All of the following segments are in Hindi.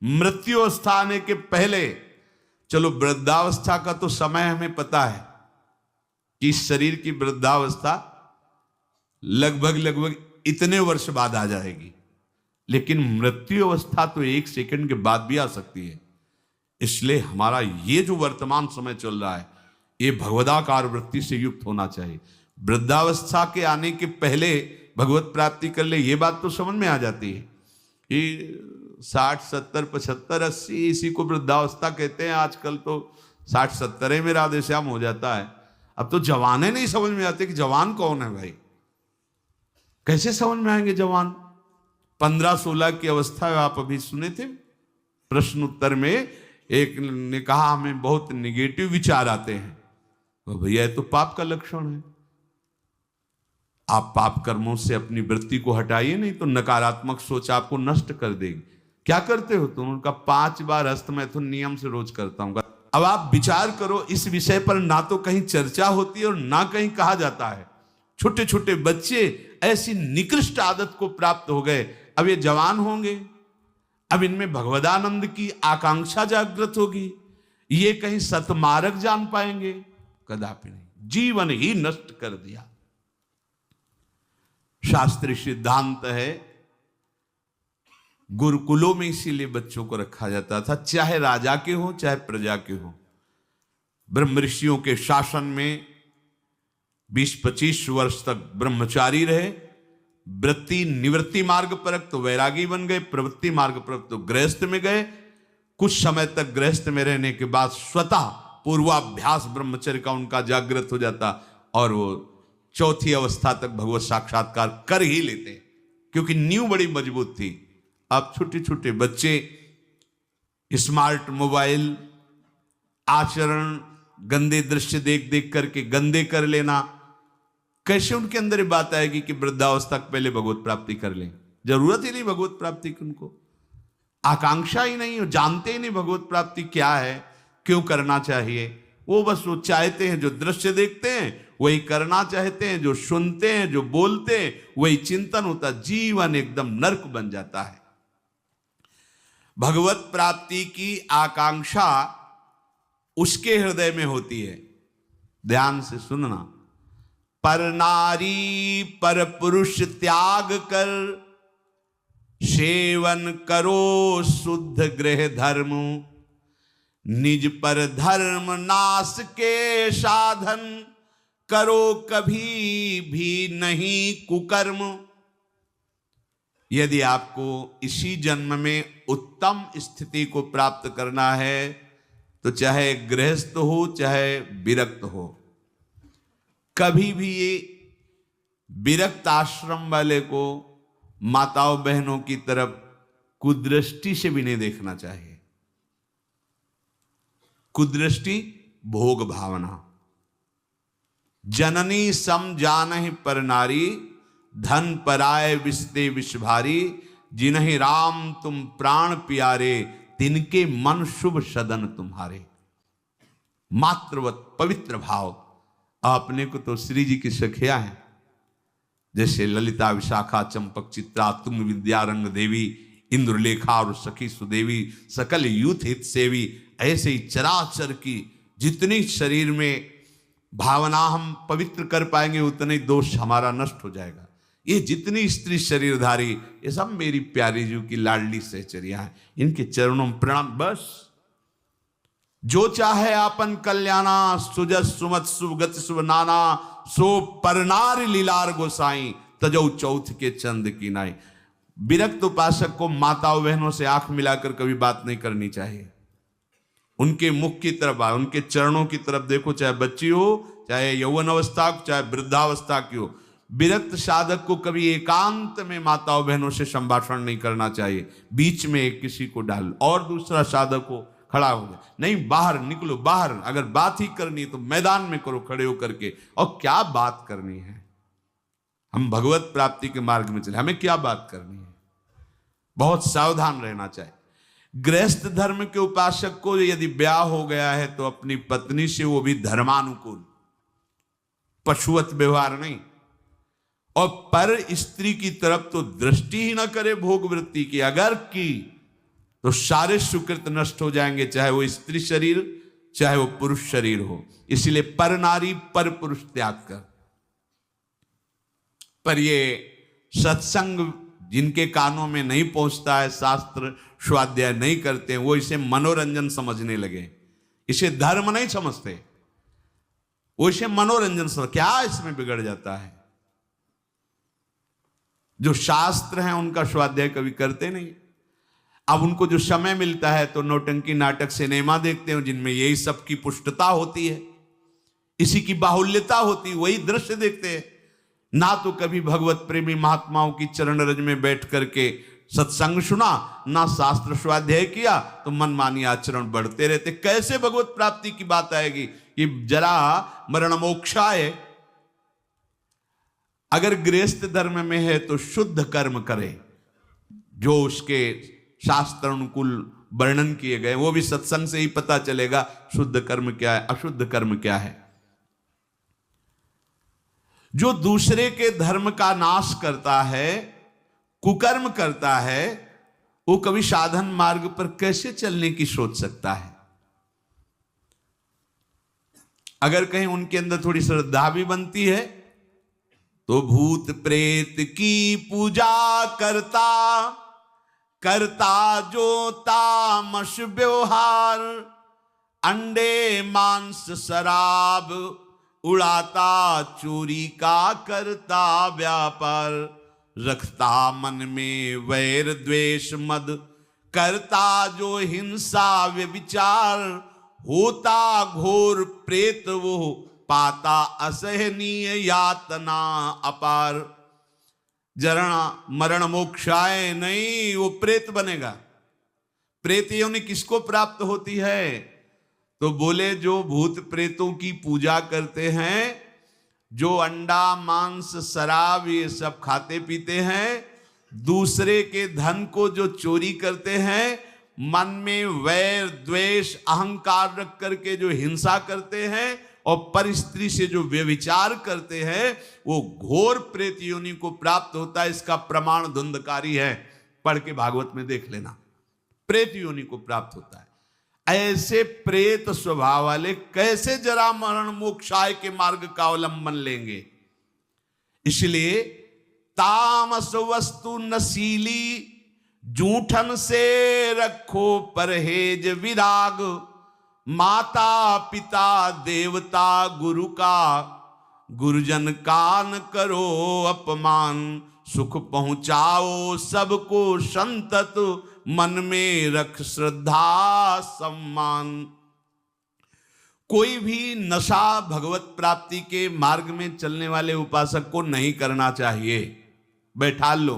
मृत्यु अवस्था आने के पहले, चलो वृद्धावस्था का तो समय हमें पता है कि इस शरीर की वृद्धावस्था लगभग इतने वर्ष बाद आ जाएगी, लेकिन मृत्यु अवस्था तो 1 सेकंड के बाद भी आ सकती है। इसलिए हमारा ये जो वर्तमान समय चल रहा है, ये भगवदाकार वृत्ति से युक्त होना चाहिए। वृद्धावस्था के आने के पहले भगवत प्राप्ति कर ले, ये बात तो समझ में आ जाती है कि 60, 70, 75, 80 इसी को वृद्धावस्था कहते हैं। आजकल तो 60, 70 में राधे श्याम हो जाता है। अब तो जवाने नहीं समझ में आते कि जवान कौन है भाई, कैसे समझ में आएंगे जवान। 15-16 की अवस्था है, आप अभी सुने थे प्रश्न उत्तर में, एक ने कहा हमें बहुत निगेटिव विचार आते हैं। तो भैया ये तो पाप का लक्षण है। आप पाप कर्मों से अपनी वृत्ति को हटाइए, नहीं तो नकारात्मक सोच आपको नष्ट कर देगी। क्या करते हो तुम? उनका 5 बार हस्त मैथुन नियम से रोज करता हूं। अब आप विचार करो, इस विषय पर ना तो कहीं चर्चा होती है और ना कहीं कहा जाता है। छोटे छोटे बच्चे ऐसी निकृष्ट आदत को प्राप्त हो गए, अब ये जवान होंगे, अब इनमें भगवदानंद की आकांक्षा जागृत होगी, ये कहीं सतमार्ग जान पाएंगे? कदापि नहीं। जीवन ही नष्ट कर दिया। शास्त्रीय सिद्धांत है, गुरुकुलों में इसीलिए बच्चों को रखा जाता था, चाहे राजा के हो चाहे प्रजा के हो। ब्रह्म ऋषियों के शासन में 20-25 वर्ष तक ब्रह्मचारी रहे। वृत्ति निवृत्ति मार्ग पर तो वैरागी बन गए, प्रवृत्ति मार्ग पर तो गृहस्थ में गए। कुछ समय तक गृहस्थ में रहने के बाद स्वतः पूर्वाभ्यास ब्रह्मचर्य का उनका जागृत हो जाता और वो चौथी अवस्था तक भगवत साक्षात्कार कर ही लेते, क्योंकि नींव बड़ी मजबूत थी। अब छोटे छोटे बच्चे स्मार्ट मोबाइल, आचरण, गंदे दृश्य देख देख करके गंदे कर लेना, कैसे उनके अंदर ये बात आएगी कि वृद्धावस्था पहले भगवत प्राप्ति कर लें? जरूरत ही नहीं भगवत प्राप्ति की, उनको आकांक्षा ही नहीं, जानते ही नहीं भगवत प्राप्ति क्या है, क्यों करना चाहिए। वो बस वो चाहते हैं, जो दृश्य देखते हैं वही करना चाहते हैं, जो सुनते हैं, जो बोलते हैं वही चिंतन होता। जीवन एकदम नरक बन जाता है। भगवत प्राप्ति की आकांक्षा उसके हृदय में होती है। ध्यान से सुनना। पर नारी पर पुरुष त्याग कर, सेवन करो शुद्ध गृह धर्म, निज पर धर्म नाश के साधन, करो कभी भी नहीं कुकर्म। यदि आपको इसी जन्म में उत्तम स्थिति को प्राप्त करना है तो चाहे गृहस्थ हो चाहे विरक्त हो, कभी भी ये विरक्त आश्रम वाले को माताओं बहनों की तरफ कुदृष्टि से भी नहीं देखना चाहिए। कुदृष्टि भोग भावना। जननी सम जानहि पर नारी, धन पराय विषते विष भारी, जिन्हि राम तुम प्राण प्यारे, तिनके मन शुभ सदन तुम्हारे। मातृवत पवित्र भाव। आपने को तो श्री जी की सखिया है, जैसे ललिता, विशाखा, चंपक, चित्रा, तुंग, विद्यारंग देवी, इंद्रलेखा और सखी सुदेवी, सकल यूथ हित सेवी, ऐसे ही चराचर की जितनी शरीर में भावना हम पवित्र कर पाएंगे उतने दोष हमारा नष्ट हो जाएगा। ये जितनी स्त्री शरीरधारी, ये सब मेरी प्यारी जी की लाडली सहचरिया है, इनके चरणों में प्रणाम। बस जो चाहे आपन कल्याणा, सुजस सुमत सुगत शुभ नाना, सो परनार लीलार गोसाई, तजौ चौथ के चंद की नाई। विरक्त उपासक को माताओं बहनों से आंख मिलाकर कभी बात नहीं करनी चाहिए। उनके मुख की तरफ, उनके चरणों की तरफ देखो, चाहे बच्ची हो, चाहे यौवन अवस्था, चाहे वृद्धावस्था की हो। विरक्त साधक को कभी एकांत में माताओं बहनों से संभाषण नहीं करना चाहिए। बीच में किसी को डाल और दूसरा साधक को खड़ा हो गया, नहीं बाहर निकलो, बाहर अगर बात ही करनी है तो मैदान में करो खड़े होकर के। और क्या बात करनी है? हम भगवत प्राप्ति के मार्ग में चले, हमें क्या बात करनी है? बहुत सावधान रहना चाहिए। गृहस्थ धर्म के उपासक को यदि ब्याह हो गया है तो अपनी पत्नी से वो भी धर्मानुकूल, पशुवत व्यवहार नहीं। और पर स्त्री की तरफ तो दृष्टि ही ना करे भोग वृत्ति की। अगर की तो सारे सुकृत नष्ट हो जाएंगे, चाहे वो स्त्री शरीर चाहे वो पुरुष शरीर हो। इसलिए पर नारी पर पुरुष त्याग कर। पर ये सत्संग जिनके कानों में नहीं पहुंचता है, शास्त्र स्वाध्याय नहीं करते हैं, वो इसे मनोरंजन समझने लगे, इसे धर्म नहीं समझते, वो इसे मनोरंजन समझ। क्या इसमें बिगड़ जाता है? जो शास्त्र हैं उनका स्वाध्याय कभी करते नहीं। अब उनको जो समय मिलता है तो नौटंकी नाटक सिनेमा देखते हैं, जिनमें यही सब की पुष्टता होती है, इसी की बाहुल्यता होती है, वही दृश्य देखते हैं। ना तो कभी भगवत प्रेमी महात्माओं की चरण रज में बैठ करके सत्संग सुना, ना शास्त्र स्वाध्याय किया, तो मनमानी आचरण बढ़ते रहते। कैसे भगवत प्राप्ति की बात आएगी? कि जरा मरण मोक्षाय, अगर गृहस्थ धर्म में है तो शुद्ध कर्म करे, जो उसके शास्त्र अनुकूल वर्णन किए गए, वो भी सत्संग से ही पता चलेगा शुद्ध कर्म क्या है, अशुद्ध कर्म क्या है। जो दूसरे के धर्म का नाश करता है, कुकर्म करता है, वो कभी साधन मार्ग पर कैसे चलने की सोच सकता है? अगर कहीं उनके अंदर थोड़ी श्रद्धा भी बनती है तो भूत प्रेत की पूजा करता, करता जो तामस व्यवहार, अंडे मांस शराब उड़ाता, चोरी का करता व्यापार, रखता मन में वैर द्वेष मद, करता जो हिंसा व्यभिचार, होता घोर प्रेत वो, पाता असहनीय यातना अपार। जरा मरण मोक्षाय नहीं, वो प्रेत बनेगा। प्रेत योनि किसको प्राप्त होती है? तो बोले जो भूत प्रेतों की पूजा करते हैं, जो अंडा मांस शराब ये सब खाते पीते हैं, दूसरे के धन को जो चोरी करते हैं, मन में वैर द्वेष अहंकार रख करके जो हिंसा करते हैं, और पर स्त्री से जो व्यभिचार करते हैं, वो घोर प्रेत योनि को प्राप्त होता है। इसका प्रमाण धुंधकारी है, पढ़ के भागवत में देख लेना, प्रेत योनि को प्राप्त होता है। ऐसे प्रेत स्वभाव वाले कैसे जरा मरण मोक्षाय के मार्ग का अवलंबन लेंगे? इसलिए तामस वस्तु नशीली, जूठन से रखो परहेज विराग, माता पिता देवता गुरु का, गुरुजन का न करो अपमान, सुख पहुंचाओ सबको संतत, मन में रख श्रद्धा सम्मान। कोई भी नशा भगवत प्राप्ति के मार्ग में चलने वाले उपासक को नहीं करना चाहिए। बैठा लो।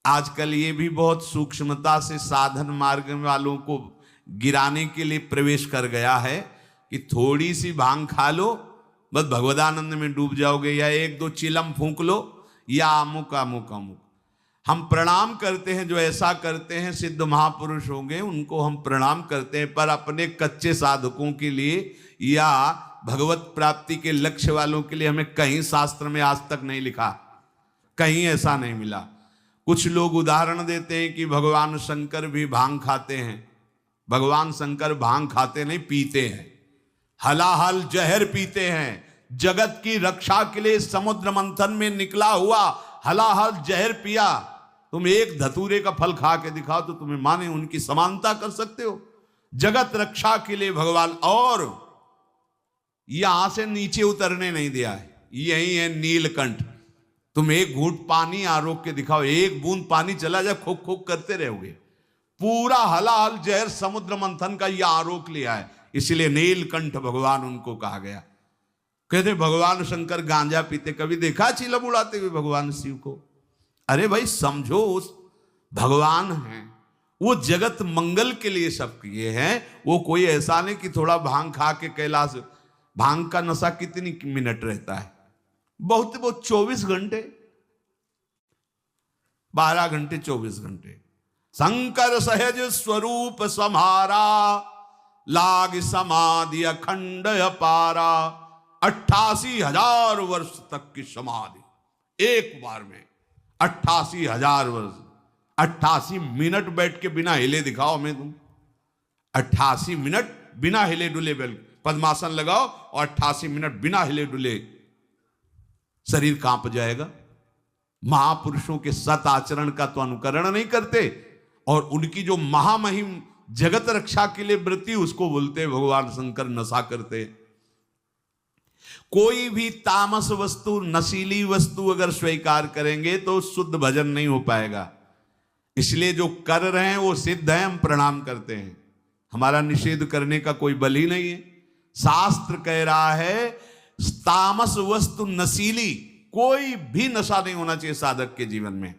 आजकल ये भी बहुत सूक्ष्मता से साधन मार्ग वालों को गिराने के लिए प्रवेश कर गया है कि थोड़ी सी भांग खा लो, बस भगवदानंद में डूब जाओगे, या एक दो चिलम फूंक लो, या अमुक अमुक अमुक। हम प्रणाम करते हैं, जो ऐसा करते हैं सिद्ध महापुरुष होंगे, उनको हम प्रणाम करते हैं, पर अपने कच्चे साधकों के लिए या भगवत प्राप्ति के लक्ष्य वालों के लिए हमें कहीं शास्त्र में आज तक नहीं लिखा, कहीं ऐसा नहीं मिला। कुछ लोग उदाहरण देते हैं कि भगवान शंकर भी भांग खाते हैं। भगवान शंकर भांग खाते नहीं, पीते हैं, हलाहल जहर पीते हैं। जगत की रक्षा के लिए समुद्र मंथन में निकला हुआ हलाहल जहर पिया। तुम एक धतूरे का फल खा के दिखाओ तो तुम्हें माने उनकी समानता कर सकते हो? जगत रक्षा के लिए भगवान, और यहां से नीचे उतरने नहीं दिया है। यही है नीलकंठ। तुम एक घूंट पानी आरोक के दिखाओ, एक बूंद पानी चला जाए, खोक खोक करते रहोगे। पूरा हलाहल जहर समुद्र मंथन का यह आरोक लिया है, इसलिए नीलकंठ भगवान उनको कहा गया। कहते भगवान शंकर गांजा पीते, कभी देखा चिलम उड़ाते हुए भगवान शिव को? अरे भाई समझो, उस भगवान हैं, वो जगत मंगल के लिए सब किए हैं। वो कोई ऐसा नहीं कि थोड़ा भांग खा के कैलाश। भांग का नशा कितनी मिनट रहता है? बहुत बहुत 24 घंटे, 12 घंटे 24 घंटे। शंकर सहज स्वरूप समारा, लाग समाधि अखंड अपारा। 88,000 वर्ष तक की समाधि एक बार में, 88,000 वर्ष। 88 मिनट बैठ के बिना हिले दिखाओ हमें तुम। 88 मिनट बिना हिले डुले पद्मासन लगाओ और 88 मिनट बिना हिले डुले, शरीर कांप जाएगा। महापुरुषों के सत आचरण का तो अनुकरण नहीं करते, और उनकी जो महामहिम जगत रक्षा के लिए वृत्ति, उसको बोलते भगवान शंकर नशा करते। कोई भी तामस वस्तु, नशीली वस्तु अगर स्वीकार करेंगे तो शुद्ध भजन नहीं हो पाएगा। इसलिए जो कर रहे हैं वो सिद्ध है, हम प्रणाम करते हैं, हमारा निषेध करने का कोई बल ही नहीं है। शास्त्र कह रहा है तामस वस्तु नशीली, कोई भी नशा नहीं होना चाहिए साधक के जीवन में।